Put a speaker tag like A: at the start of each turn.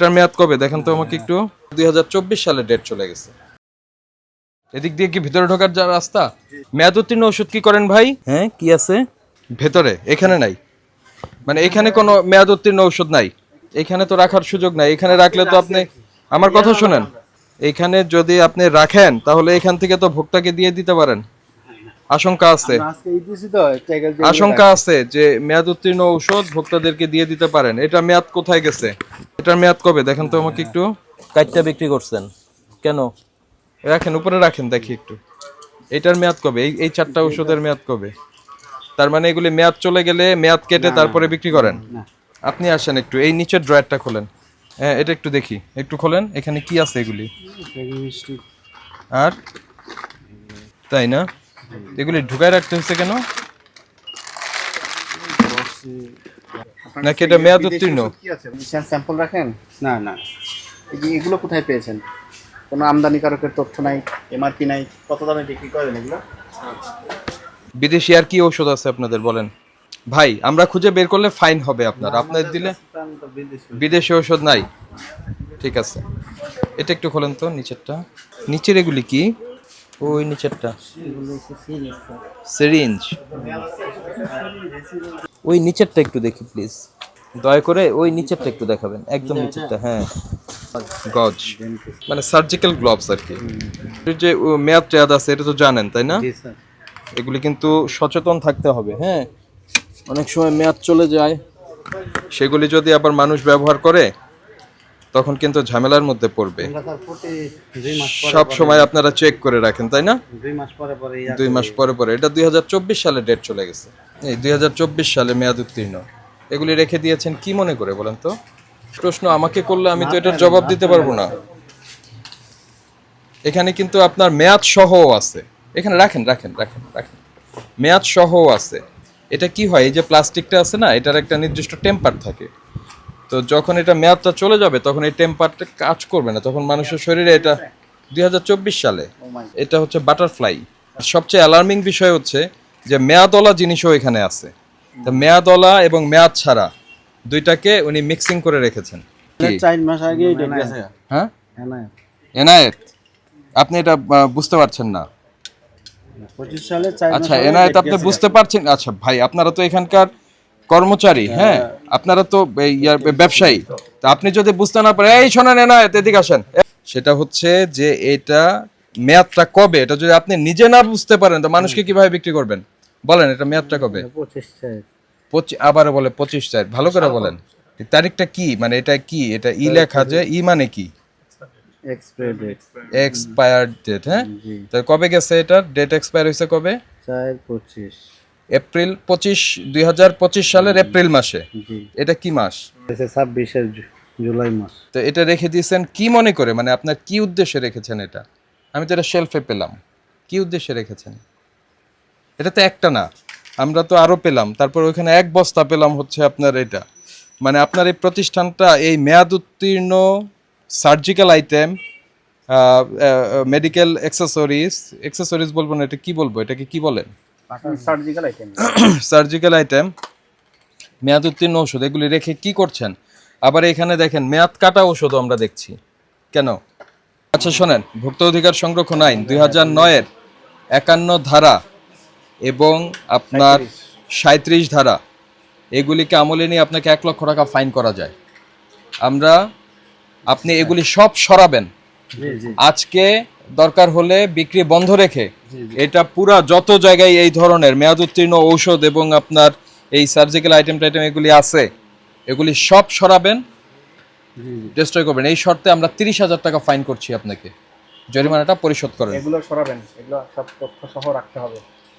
A: এটার মেয়াদ কবে দেখেন তো আমাকে একটু। 2024 সালে ডেট চলে গেছে। এদিক দিয়ে কি ভিতরে ঢোকার যা রাস্তা? মেয়াদ উত্তীর্ণ ওষুধ কি করেন ভাই? হ্যাঁ কি আছে ভেতরে? এখানে নাই, মানে এখানে কোনো মেয়াদ উত্তীর্ণ ঔষধ নাই। এখানে তো রাখার সুযোগ নাই। এখানে রাখলে তো আপনি আমার কথা শুনেন, এখানে যদি আপনি রাখেন তাহলে এখান থেকে তো ভোক্তাকে দিয়ে দিতে পারেন। আশঙ্কা আছে, আশঙ্কা আছে যে মেয়াদ উত্তীর্ণ ঔষধ ভোক্তাদেরকে দিয়ে দিতে পারেন। এটা মেয়াদ কোথায় গেছে? এটার মেয়াদ কবে দেখেন তো আমাকে একটু। কাইটটা বিক্রি করছেন কেন? রাখেন উপরে রাখেন দেখি একটু। এটার মেয়াদ কবে? এই চারটা ওষুধের মেয়াদ কবে? তার মানে এগুলি মেয়াদ চলে গেলে মেয়াদ কেটে তারপরে বিক্রি করেন? আপনি আসেন একটু, এই নিচের ড্রয়ারটা খোলেন। হ্যাঁ এটা একটু দেখি, একটু খোলেন। এখানে কি আছে এগুলি? আর তাই না, এগুলি ঢুকায় রাখতে হচ্ছে কেন? নাকি এটা মেয়াদ উত্তীর্ণ?
B: স্যাম্পল রাখেন? না না, এগুলো কোথায় পেয়েছেন? কোনো আমদানিকারকের তথ্য নাই, এমআরপি নাই, কত দামে বিক্রি করেন এগুলো?
A: বিদেশি আর কি ঔষধ আছে আপনাদের বলেন ভাই? আমরা খুঁজে বের করলে ফাইন হবে আপনার, আপনার দিলে। বিদেশি ঔষধ নাই, ঠিক আছে। এটা একটু খোলেন তো নিচেরটা। নিচের এগুলি কি? ওই নিচেরটা সিরিঞ্জ, ওই নিচেরটা একটু দেখি প্লিজ দয়া করে। ওই নিচেরটা একটু দেখাবেন, একদম নিচেরটা। হ্যাঁ গজ, মানে সার্জিক্যাল গ্লোভস আর কি। যে মেয়াদ টেয়াদ আছে এটা তো জানেন তাই না? এগুলি কিন্তু সচেতন থাকতে হবে। হ্যাঁ অনেক সময় মেয়াদ চলে যায়, সেগুলি যদি আবার মানুষ ব্যবহার করে তখন কিন্তু ঝামেলার মধ্যে পড়বে। সব সময় আপনারা চেক করে রাখেন তাই না? 2 মাস পরে পরে। এটা 2024 সালে ডেট চলে গেছে। এই 2024 সালে মেয়াদ উত্তীর্ণ। এগুলি রেখে দিয়েছেন কি মনে করে বলেন তো? প্রশ্ন আমাকে করলে আমি তো এটার জবাব দিতে পারবো না। এখানে কিন্তু আপনার মেয়াদ সহ আছে। এখানে রাখেন রাখেন রাখেন রাখেন, মেয়াদ সহ আছে। এটা কি হয়, এই যে প্লাস্টিকটা আছে না, এটার একটা নির্দিষ্ট টেম্পার থাকে। তো যখন এটা মেয়াদটা চলে যাবে তখন এই টেম্পারটা কাজ করবে না, তখন মানুষের শরীরে এটা 2024 সালে এটা হচ্ছে বাটারফ্লাই। সবচেয়ে অ্যালার্মিং বিষয় হচ্ছে যে মেয়াদওয়ালা জিনিসও এখানে আছে। তো মেয়াদওয়ালা এবং মেয়াদ ছাড়া দুইটাকে উনি মিক্সিং করে রেখেছেন।
B: 4 মাস আগে
A: হ্যাঁ এনায়েত, আপনি এটা বুঝতে পারছেন না?
B: 25 সালে 4 মাস
A: আচ্ছা এনায়েত আপনি বুঝতে পারছেন? আচ্ছা ভাই আপনারা তো এখানকার কর্মচারী, হ্যাঁ আপনারা তো ব্যবসায়ী, তো আপনি যদি বুঝতে না পারেন, এই শোনেন এনায়েত এদিকে আসেন। সেটা হচ্ছে যে এটা মেয়াদটা কবে, এটা যদি আপনি নিজে না বুঝতে পারেন তো মানুষকে কিভাবে বিক্রি করবেন বলেন? এটা মেয়াদটা কবে? 25 আবার বলে 25 ভালো করে বলেন তারিখটা কি, মানে এটা কি? এটা ই লেখা যে ই মানে কি? Expired date. হ্যাঁ তো কবে গেছে এটার ডেট? এক্সপায়ার হয়েছে কবে?
B: 4/25
A: এপ্রিল 25, 2025 সালের এপ্রিল মাসে। এটা কি মাস?
B: 26 জুলাই মাস।
A: তো এটা রেখে দিয়েছেন কি মনে করে, মানে আপনার কি উদ্দেশ্যে রেখেছেন এটা? আমি তো এটা শেলফে পেলাম, কি উদ্দেশ্যে রেখেছেন? এটা তো একটা না, আমরা তো আরো পেলাম, তারপর ওইখানে এক বস্তা পেলাম হচ্ছে আপনার এটা। মানে আপনার এই প্রতিষ্ঠানটা এই মেয়াদ উত্তীর্ণ সার্জিক্যাল আইটেম, মেডিকেল অ্যাক্সেসরিজ বলবো না, এটা কি বলবো, এটাকে কি বলেন?
B: Surgical item.
A: সার্জিক্যাল আইটেম, মেয়াদ উত্তীর্ণ ওষুধ, এগুলি রেখে কি করছেন? আবার এখানে দেখেন মেয়াদ কাটা ওষুধও আমরা দেখছি কেন? আচ্ছা শোনেন, ভোক্তা অধিকার সংরক্ষণ আইন 2009-এর 51 ধারা এবং আপনার 37 ধারা, এগুলিকে আমলে নিয়ে আপনাকে 1 লক্ষ টাকা ফাইন করা যায়। আপনি এগুলি সব সরাবেন আজকে, দরকার হলে বিক্রি বন্ধ রেখে এটা পুরা যত জায়গায় এই ধরনের মেয়াদ উত্তীর্ণ ঔষধ এবং আপনার এই সার্জিক্যাল আইটেম এগুলি আছে এগুলি সব সরাবেন, ডিস্ট্রয় করবেন। এই শর্তে আমরা 30,000 টাকা ফাইন করছি আপনাকে, জরিমানাটা পরিশোধ করেন।
B: এগুলো সরাবেন, এগুলো সব তথ্য সহ রাখতে হবে।